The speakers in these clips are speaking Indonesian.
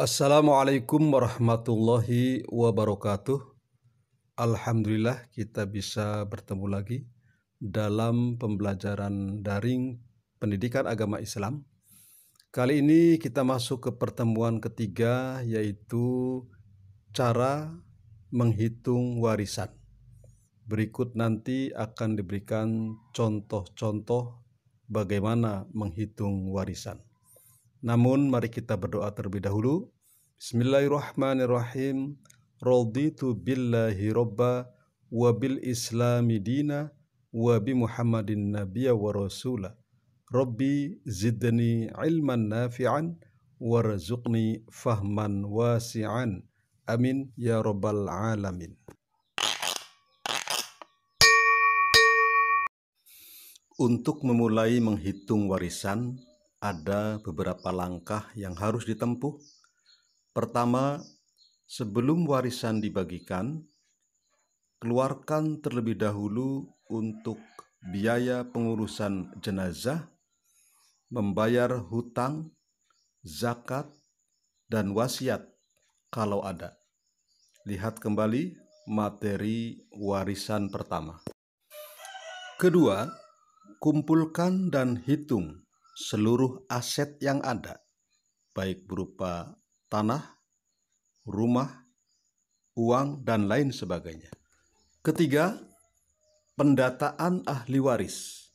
Assalamualaikum warahmatullahi wabarakatuh. Alhamdulillah kita bisa bertemu lagi dalam pembelajaran daring pendidikan agama Islam. Kali ini kita masuk ke pertemuan ketiga, yaitu cara menghitung warisan. Berikut nanti akan diberikan contoh-contoh bagaimana menghitung warisan. Namun mari kita berdoa terlebih dahulu. Bismillahirrahmanirrahim. Raditu billahi robba wa bil islami dina wa bi Muhammadin nabiyya wa rasula. Rabbi zidni ilman nafi'an warzuqni fahman wasi'an. Amin ya rabbal alamin. Untuk memulai menghitung warisan, ada beberapa langkah yang harus ditempuh. Pertama, sebelum warisan dibagikan, keluarkan terlebih dahulu untuk biaya pengurusan jenazah, membayar hutang, zakat, dan wasiat kalau ada. Lihat kembali materi warisan pertama. Kedua, kumpulkan dan hitung seluruh aset yang ada, baik berupa tanah, rumah, uang, dan lain sebagainya. Ketiga, pendataan ahli waris,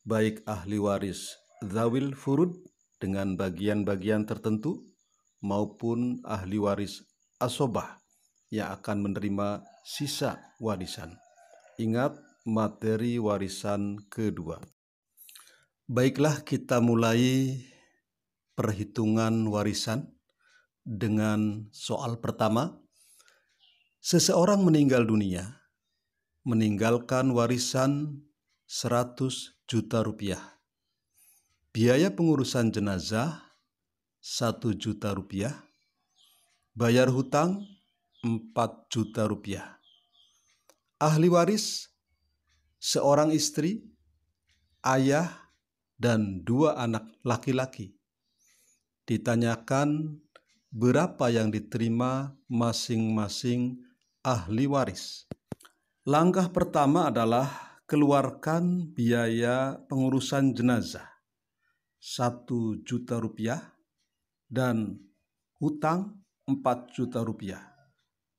baik ahli waris dzawil furud dengan bagian-bagian tertentu maupun ahli waris asobah yang akan menerima sisa warisan. Ingat materi warisan kedua. Baiklah, kita mulai perhitungan warisan dengan soal pertama. Seseorang meninggal dunia, meninggalkan warisan 100 juta rupiah. Biaya pengurusan jenazah 1 juta rupiah. Bayar hutang 4 juta rupiah. Ahli waris seorang istri, ayah, dan 2 anak laki-laki. Ditanyakan berapa yang diterima masing-masing ahli waris. Langkah pertama adalah keluarkan biaya pengurusan jenazah 1 juta rupiah dan hutang 4 juta rupiah,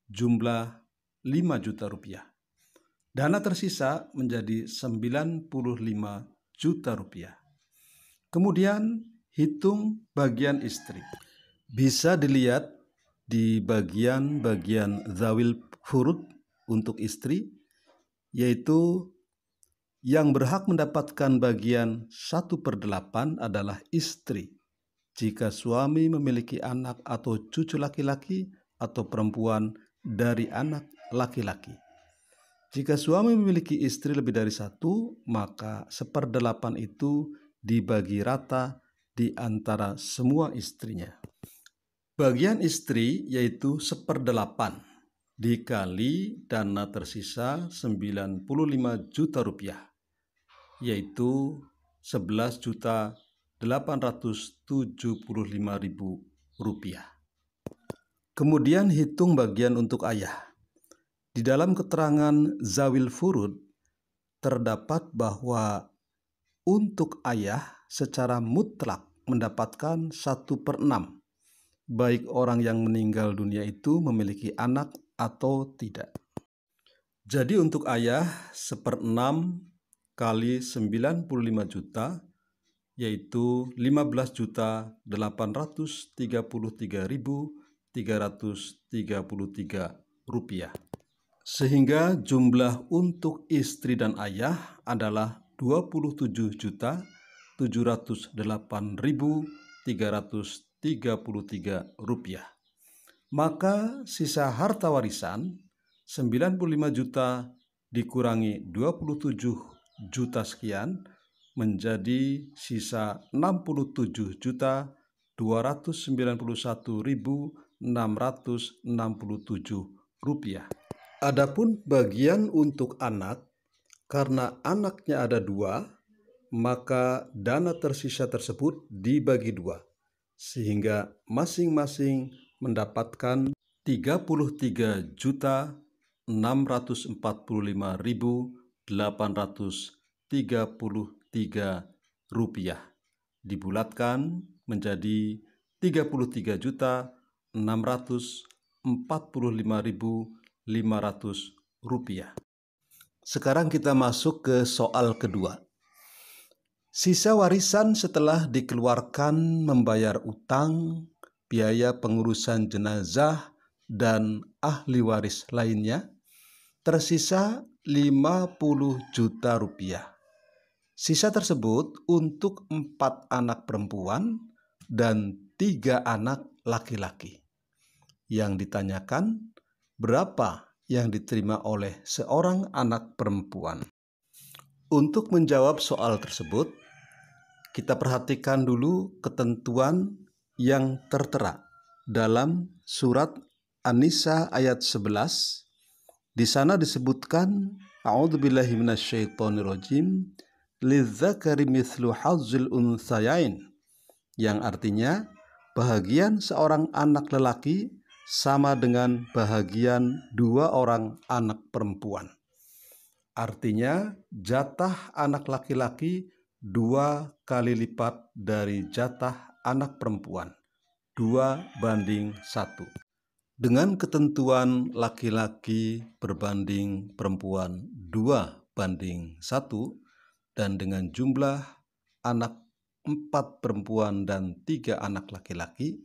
jumlah 5 juta rupiah. Dana tersisa menjadi 95 juta rupiah. Kemudian hitung bagian istri. Bisa dilihat di bagian-bagian dzawil furud untuk istri, yaitu yang berhak mendapatkan bagian 1/8 adalah istri. Jika suami memiliki anak atau cucu laki-laki atau perempuan dari anak laki-laki. Jika suami memiliki istri lebih dari 1, maka 1/8 itu dibagi rata di antara semua istrinya. Bagian istri yaitu 1/8 dikali dana tersisa 95 juta rupiah, yaitu 11.875.000 rupiah. Kemudian hitung bagian untuk ayah. Di dalam keterangan dzawil furud terdapat bahwa untuk ayah secara mutlak mendapatkan 1/6, baik orang yang meninggal dunia itu memiliki anak atau tidak. Jadi untuk ayah 1/6 kali 95 juta, yaitu 15.833.333 rupiah. Sehingga jumlah untuk istri dan ayah adalah 27.708.333 rupiah. Maka sisa harta warisan 95 juta dikurangi 27 juta sekian menjadi sisa 67.291.667 rupiah. Adapun bagian untuk anak, karena anaknya ada 2, maka dana tersisa tersebut dibagi 2, sehingga masing-masing mendapatkan 33.645.833 rupiah, dibulatkan menjadi 33.645.500 rupiah. Sekarang kita masuk ke soal kedua. Sisa warisan setelah dikeluarkan membayar utang, biaya pengurusan jenazah, dan ahli waris lainnya, tersisa 50 juta rupiah. Sisa tersebut untuk 4 anak perempuan dan 3 anak laki-laki. Yang ditanyakan, berapa yang diterima oleh seorang anak perempuan? Untuk menjawab soal tersebut, kita perhatikan dulu ketentuan yang tertera dalam surat An-Nisa ayat 11. Di sana disebutkan, A'udzubillahi minasyaitonirrajim, lidzakari mithlu hazzil unthayain, yang artinya bahagian seorang anak lelaki sama dengan bahagian 2 orang anak perempuan. Artinya jatah anak laki-laki 2 kali lipat dari jatah anak perempuan, 2:1. Dengan ketentuan laki-laki berbanding perempuan 2:1, dan dengan jumlah anak 4 perempuan dan 3 anak laki-laki,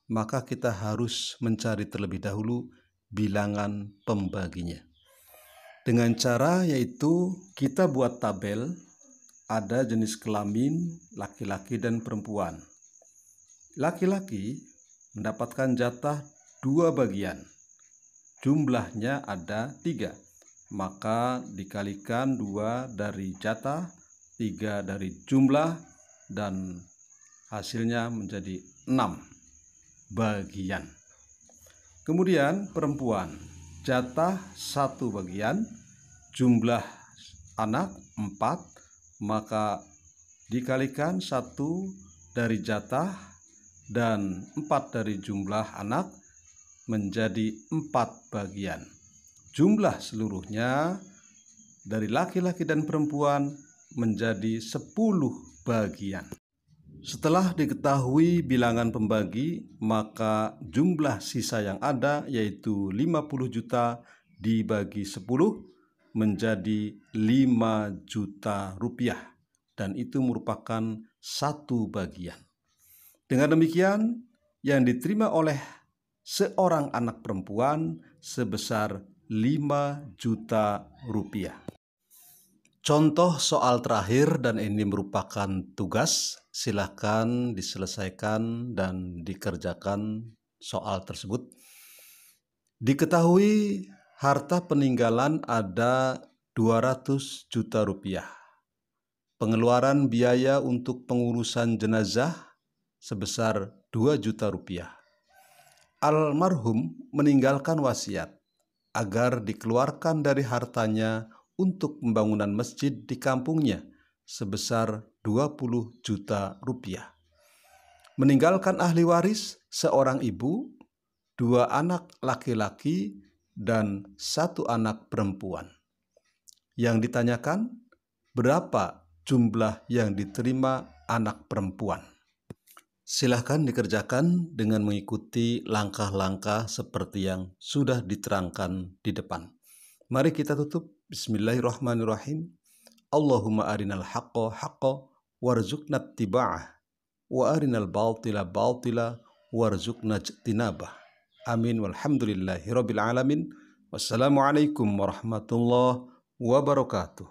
maka kita harus mencari terlebih dahulu bilangan pembaginya. Dengan cara yaitu kita buat tabel, ada jenis kelamin laki-laki dan perempuan. Laki-laki mendapatkan jatah 2 bagian, jumlahnya ada 3, maka dikalikan 2 dari jatah, 3 dari jumlah, dan hasilnya menjadi 6 bagian. Kemudian perempuan, jatah 1 bagian, jumlah anak 4, maka dikalikan 1 dari jatah dan 4 dari jumlah anak menjadi 4 bagian. Jumlah seluruhnya dari laki-laki dan perempuan menjadi 10 bagian. Setelah diketahui bilangan pembagi, maka jumlah sisa yang ada yaitu 50 juta dibagi 10 menjadi 5 juta rupiah, dan itu merupakan 1 bagian. Dengan demikian, yang diterima oleh seorang anak perempuan sebesar 5 juta rupiah. Contoh soal terakhir, dan ini merupakan tugas, silakan diselesaikan dan dikerjakan soal tersebut. Diketahui harta peninggalan ada 200 juta rupiah. Pengeluaran biaya untuk pengurusan jenazah sebesar 2 juta rupiah. Almarhum meninggalkan wasiat agar dikeluarkan dari hartanya untuk pembangunan masjid di kampungnya sebesar 20 juta rupiah. Meninggalkan ahli waris seorang ibu, 2 anak laki-laki, dan 1 anak perempuan. Yang ditanyakan, berapa jumlah yang diterima anak perempuan? Silahkan dikerjakan dengan mengikuti langkah-langkah seperti yang sudah diterangkan di depan. Mari kita tutup. Bismillahirrahmanirrahim. Allahumma arinal haqqa haqqa warzuqna ittiba'ah wa arinal batila batila warzuqna ijtinabah. Amin walhamdulillahi rabbil alamin. Wassalamualaikum warahmatullahi wabarakatuh.